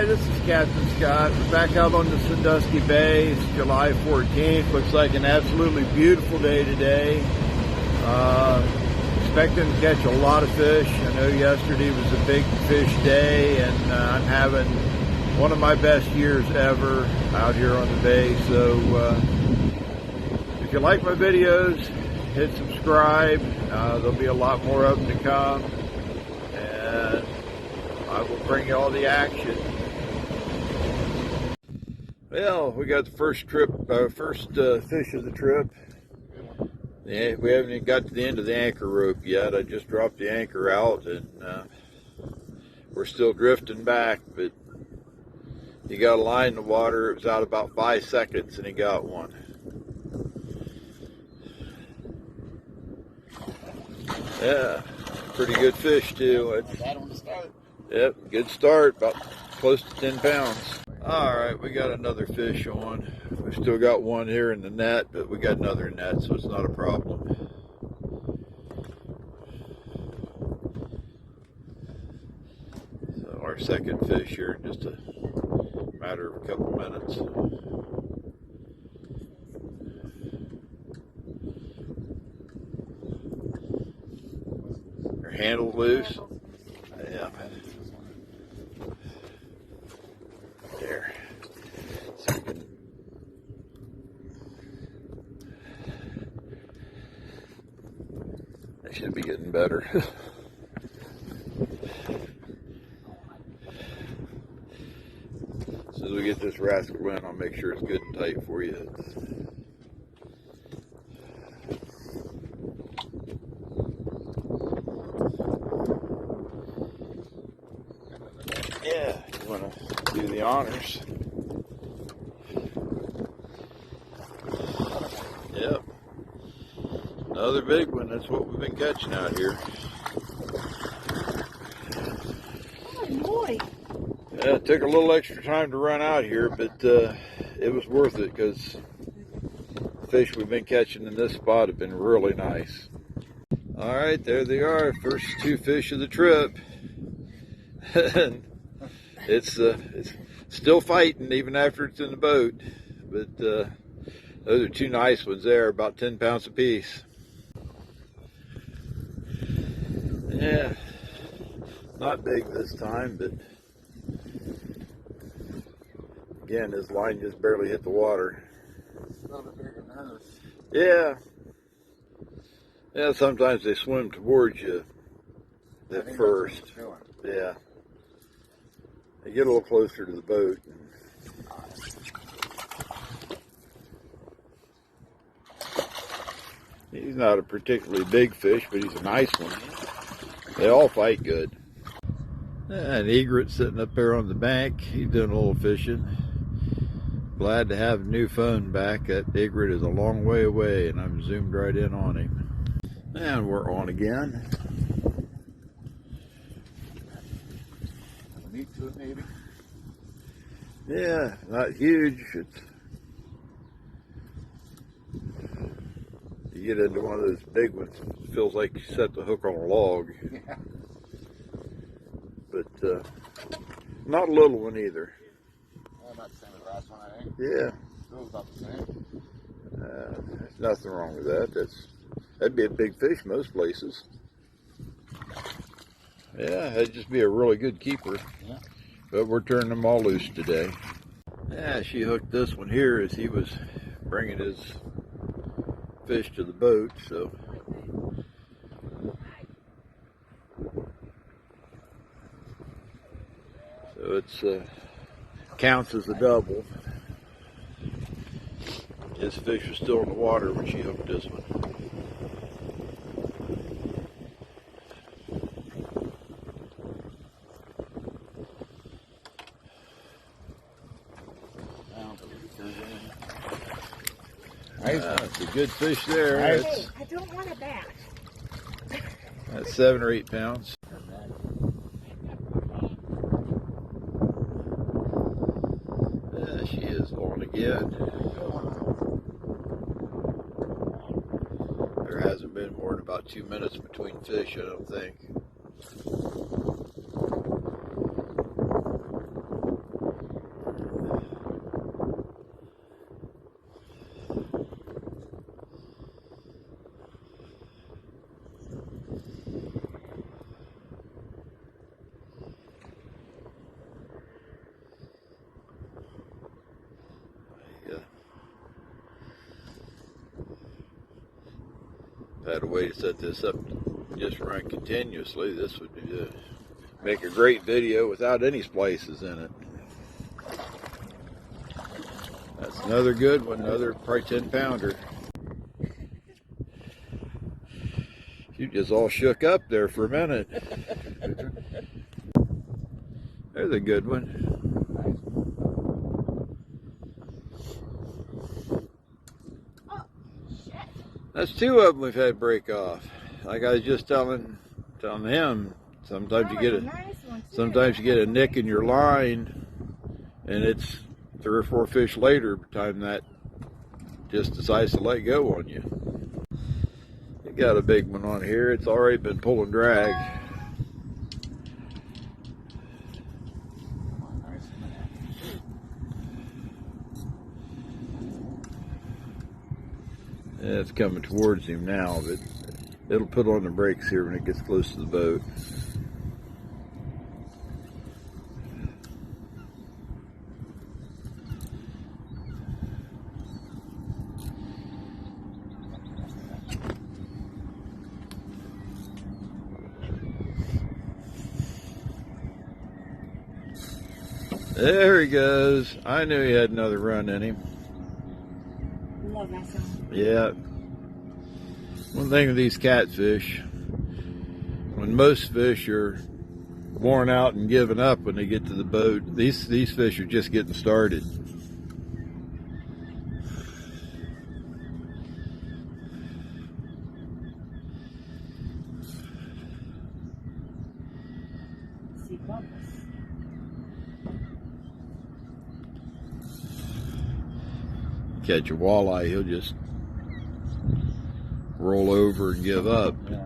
Hi, this is Captain Scott. We're back out on the Sandusky Bay. It's July 14th. Looks like an absolutely beautiful day today. Expecting to catch a lot of fish. I know yesterday was a big fish day, and I'm having one of my best years ever out here on the bay. So if you like my videos, hit subscribe. There'll be a lot more of them to come, and I will bring you all the action. Well, we got the first fish of the trip. Yeah, we haven't even got to the end of the anchor rope yet. I just dropped the anchor out, and we're still drifting back, but he got a line in the water. It was out about 5 seconds, and he got one. Yeah, pretty good fish too. Yep, good start, about close to 10 pounds. All right, we got another fish on. We still got one here in the net, but we got another net, so it's not a problem. So our second fish here in just a matter of a couple minutes. Your handle loose. Yeah. There. So we can. I should be getting better. As soon as we get this rascal in, I'll make sure it's good and tight for you. Yeah, you want to do the honors. Yep. Another big one. That's what we've been catching out here. Oh boy. Yeah, it took a little extra time to run out here, but it was worth it because the fish we've been catching in this spot have been really nice. All right, there they are. First two fish of the trip. It's still fighting even after it's in the boat, but those are two nice ones there, about 10 pounds apiece. Yeah, not big this time, but again, this line just barely hit the water. A little bit bigger than hers. Yeah. Yeah, sometimes they swim towards you at first. Yeah. They get a little closer to the boat. He's not a particularly big fish, but he's a nice one. They all fight good. And egret sitting up there on the bank. He's doing a little fishing. Glad to have a new phone back. That egret is a long way away, and I'm zoomed right in on him. And we're on again. Meat to it, maybe. Yeah, not huge. You get into one of those big ones, it feels like you set the hook on a log. Yeah. But not a little one either. Well, about the same as the last one, I think. Yeah. Still about the same. There's nothing wrong with that. That'd be a big fish most places. Yeah, that'd just be a really good keeper. Yeah. But we're turning them all loose today. Yeah, she hooked this one here as he was bringing his fish to the boat, so. So it's counts as a double. His fish was still in the water when she hooked this one. That's a good fish there. Hey, I don't want a bat. That's 7 or 8 pounds. Yeah, she is on again. There hasn't been more than about 2 minutes between fish, I don't think. had a way to set this up, just run continuously, this would make a great video without any splices in it. That's another good one, another probably 10-pounder. You just all shook up there for a minute. There's a good one. That's two of them we've had break off. Like I was just telling him, sometimes you get a nick in your line, and it's 3 or 4 fish later by the time that just decides to let go on you. You got a big one on here. It's already been pulling drag. Yeah, it's coming towards him now, but it'll put on the brakes here when it gets close to the boat. There he goes. I knew he had another run in him. Love that sound. Yeah. One thing with these catfish, when most fish are worn out and giving up when they get to the boat, these fish are just getting started. See bubbles. Catch a walleye, he'll just roll over and give up. Yeah.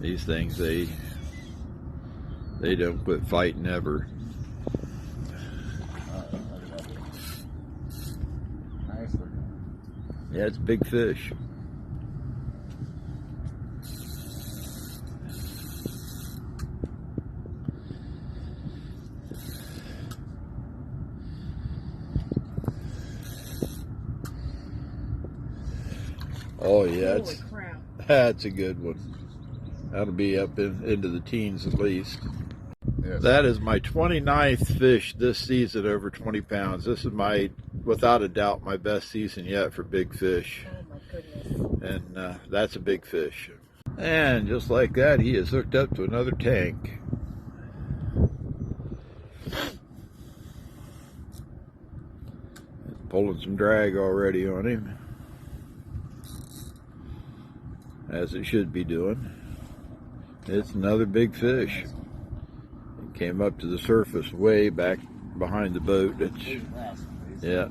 These things, they don't quit fighting ever. Nice looking. Yeah, it's a big fish. Oh yeah, Holy crap. that's a good one. That'll be up into the teens at least. Yes. That is my 29th fish this season over 20 pounds. This is without a doubt, my best season yet for big fish. Oh my goodness. And that's a big fish. And just like that, he is hooked up to another tank. Pulling some drag already on him, as it should be doing. It's another big fish. It came up to the surface way back behind the boat. Yeah.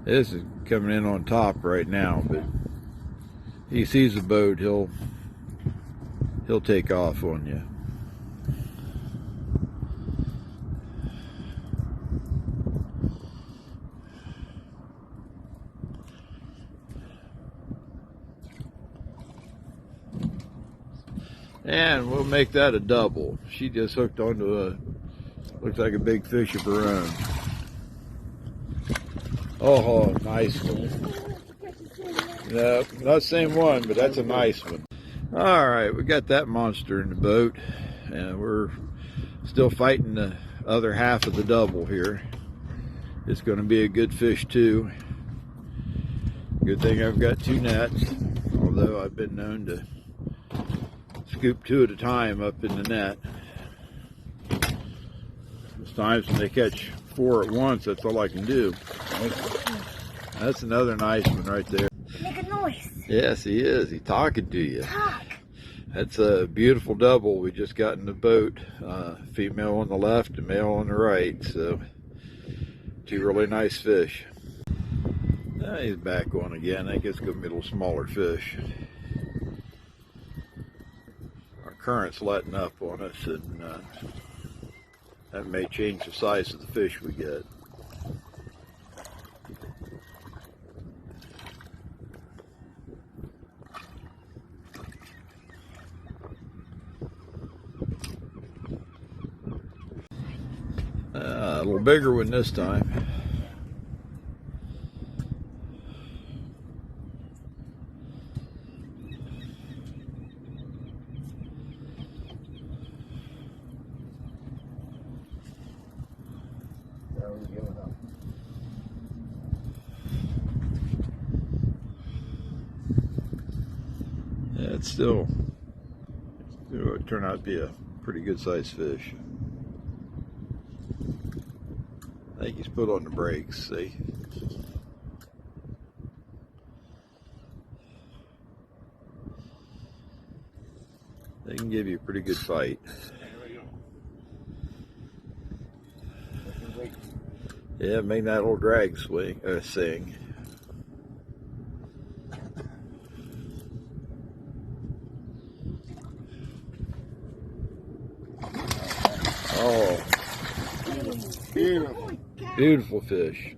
This is coming in on top right now, but he sees the boat, he'll take off on you. And we'll make that a double. She just hooked onto looks like a big fish of her own. Oh, nice one. No, not the same one, but that's a nice one. All right, we got that monster in the boat, and we're still fighting the other half of the double here. It's going to be a good fish too. Good thing I've got 2 nets, although I've been known to scoop 2 at a time up in the net. There's times when they catch 4 at once, that's all I can do. That's another nice one right there. Make a noise. Yes, he is. He's talking to you. Talk. That's a beautiful double we just got in the boat. Female on the left and male on the right. So 2 really nice fish. He's back on again. I think it's going to be a little smaller fish. Our current's letting up on us, and that may change the size of the fish we get. A little bigger one this time. Yeah, it turned out to be a pretty good sized fish. I think he's put on the brakes, see? They can give you a pretty good fight. Yeah, make that little drag swing, sing. Oh, Beautiful. beautiful fish.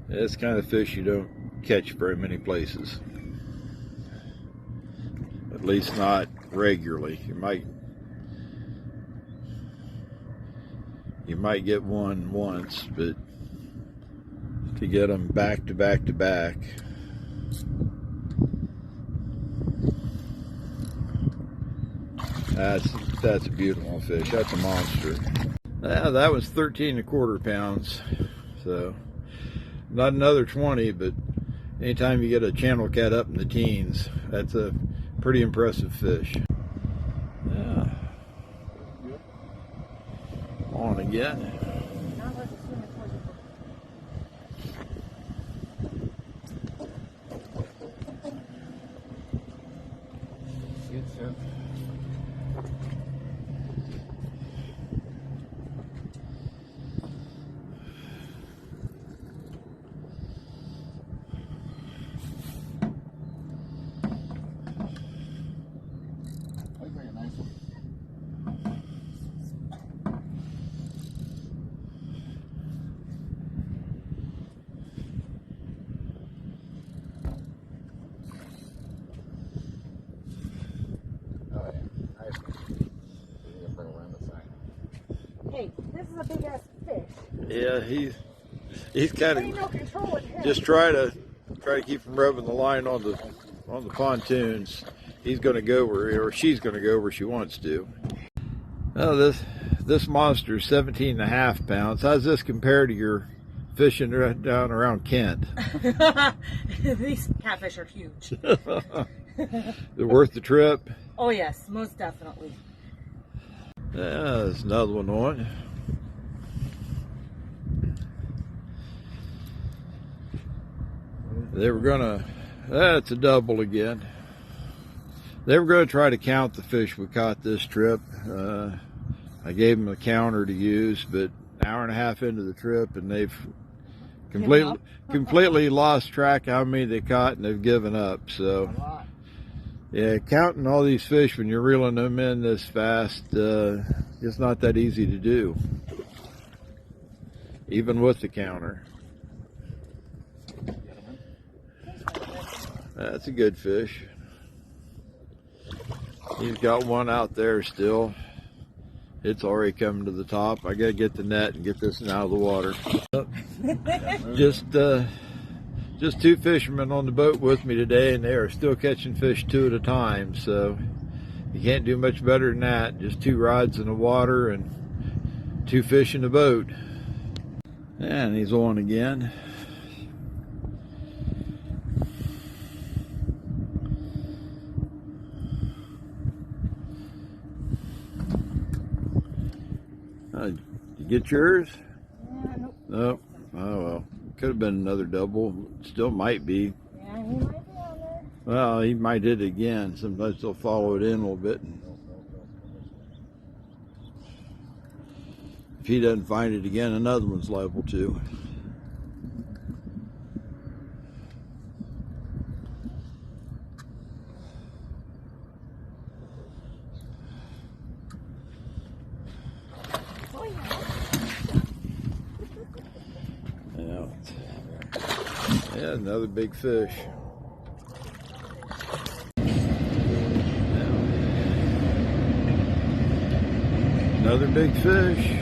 It's kind of fish you don't catch very many places. At least not regularly. You might get one once, but to get them back to back to back, that's a beautiful fish. That's a monster. That was 13 1/4 pounds. So not another 20, but anytime you get a channel cat up in the teens, that's a pretty impressive fish. Yeah. On again. Good, sir. Hey, this is a big ass fish. Yeah, he's kind Ain't no of control in him. just try to keep from rubbing the line on the pontoons. He's going to go or she's going to go where she wants to. Well, this monster is 17 1/2 pounds. How's this compare to your fishing down around Kent? These catfish are huge. They're worth the trip. Oh yes, most definitely. Yeah, there's another one on. They were gonna, that's a double again. They were gonna try to count the fish we caught this trip. I gave them a counter to use, but an hour and a half into the trip and they've completely lost track how many they caught and they've given up. So yeah, counting all these fish when you're reeling them in this fast, it's not that easy to do, even with the counter. That's a good fish. He's got one out there still. It's already coming to the top. I gotta get the net and get this one out of the water. Just two fishermen on the boat with me today, and they are still catching fish 2 at a time, so you can't do much better than that. Just 2 rods in the water and 2 fish in the boat. And he's on again. Did you get yours? Nope. Nope. Oh well. Could have been another double. Still might be. Yeah, he might be on there. Well, he might hit it again. Sometimes they'll follow it in a little bit. If he doesn't find it again, another one's liable to. Yeah, another big fish. Another big fish.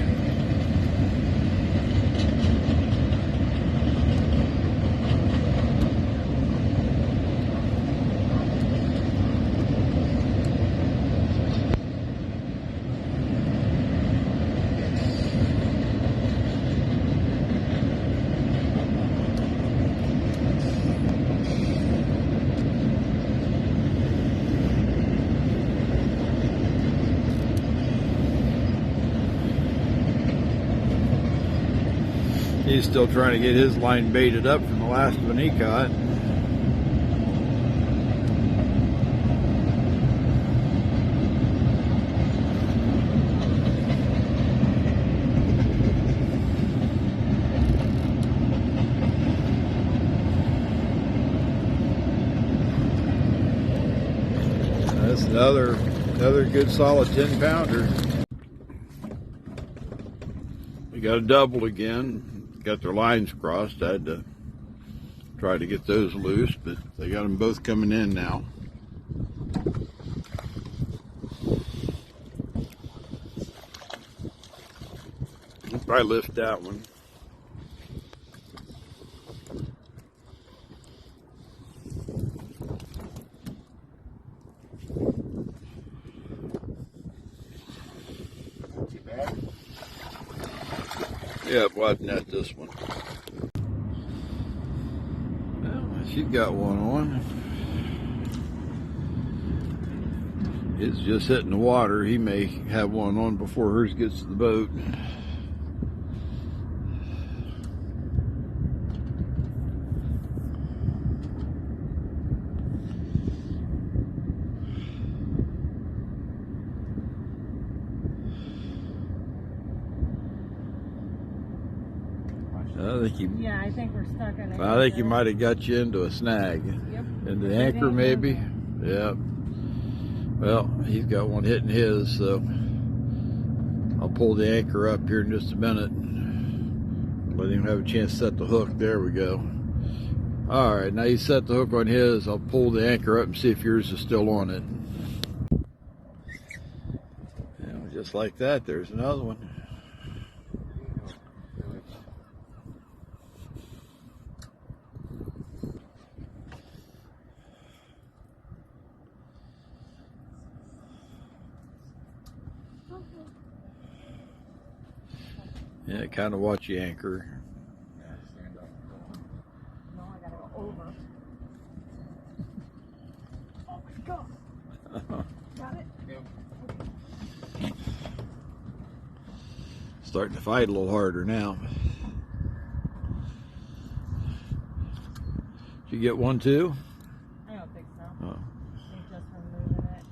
He's still trying to get his line baited up from the last one he caught. That's another good solid 10-pounder. We got a double again. Got their lines crossed. I had to try to get those loose, but they got them both coming in now. I'll probably lift that one. Not too bad. Yeah, wide net this one. Well, she's got one on. It's just hitting the water. He may have one on before hers gets to the boat. I think we're stuck in it. I think he might have got you into a snag. Yep. Into the anchor, maybe? Yeah. Well, he's got one hitting his, so I'll pull the anchor up here in just a minute. Let him have a chance to set the hook. There we go. All right, now you set the hook on his. I'll pull the anchor up and see if yours is still on it. And just like that, there's another one. Yeah, kind of watch the anchor. Yeah, stand up. No, I gotta go over. Oh my God. Got it? Yep. Starting to fight a little harder now. Did you get one too? I don't think so. Oh. They just removing it.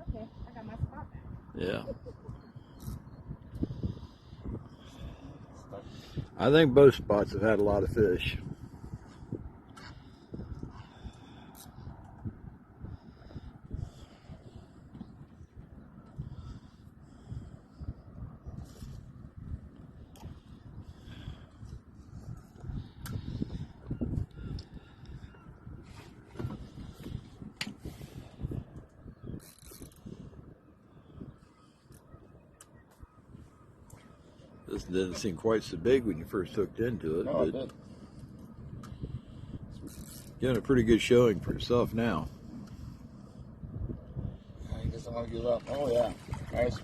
Okay, I got my spot back. Yeah. I think both spots have had a lot of fish. This didn't seem quite so big when you first hooked into it, No, it but did. getting a pretty good showing for yourself now. I guess I'll give up. Oh, yeah. Nice.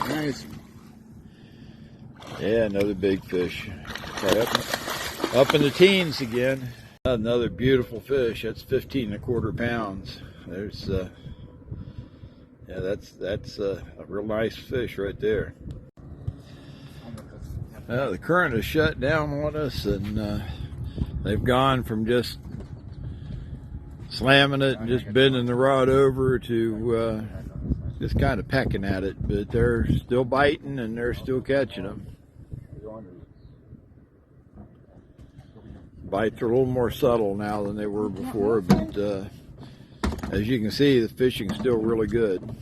Nice. Yeah, another big fish. Okay, up in the teens again. Another beautiful fish. That's 15¼ pounds. There's, yeah, that's a real nice fish right there. The current has shut down on us, and they've gone from just slamming it and just bending the rod over to just kind of pecking at it. But they're still biting and they're still catching them. Bites are a little more subtle now than they were before, but as you can see, the fishing's still really good.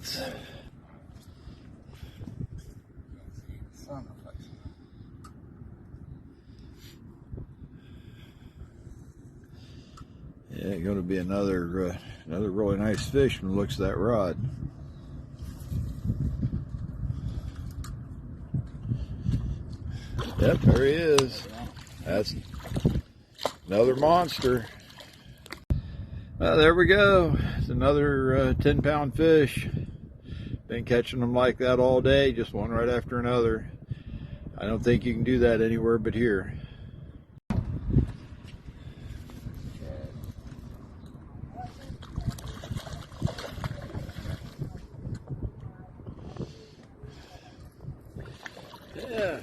minutes. Son of a... Yeah, going to be another really nice fish from the looks of that rod. Yep, there he is. That's another monster. Well, there we go. It's another 10-pound fish. Been catching them like that all day, just one right after another. I don't think you can do that anywhere but here. Yeah,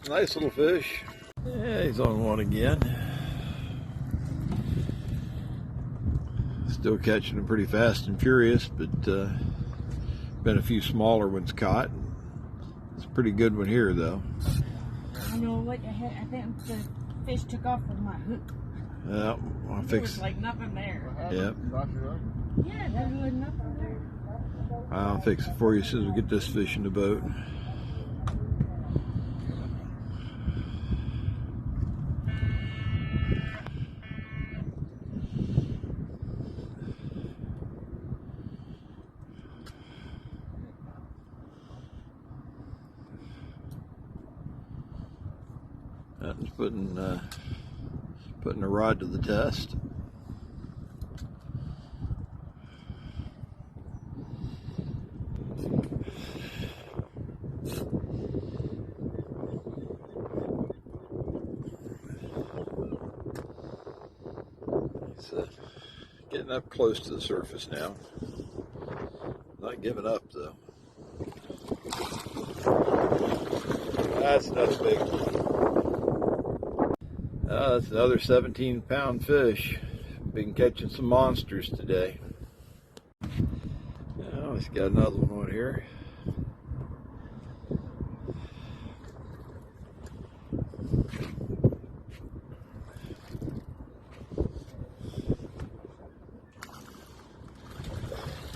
nice little fish. Yeah, he's on one again. Still catching them pretty fast and furious, but been a few smaller ones caught. It's a pretty good one here, though. I know what the heck. I think the fish took off with my hook. Yeah, I'll There fix. was like nothing there. Yep, Yeah, there was nothing there. I'll fix it for you as soon as we get this fish in the boat. That's putting the rod to the test. It's getting up close to the surface now. Not giving up though. That's another big one. That's another 17-pound fish. Been catching some monsters today. Oh, he's got another one on here.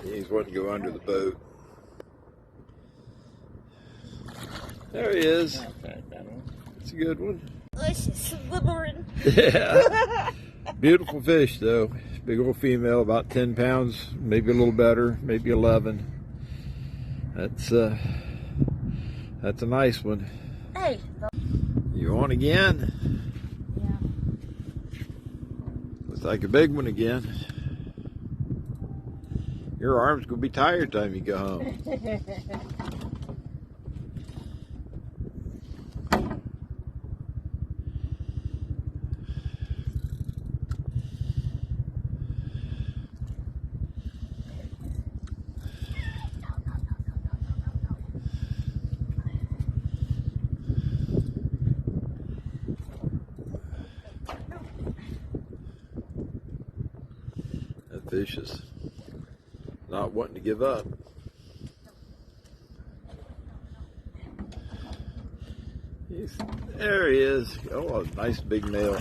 He's wanting to go under the boat. There he is. It's a good one. It's slithering. Yeah. Beautiful fish though. Big old female, about 10 pounds, maybe a little better, maybe 11. That's a nice one. Hey. You on again? Yeah. Looks like a big one again. Your arm's gonna be tired time you go home. That fish is not wanting to give up. There he is. Oh, a nice big male.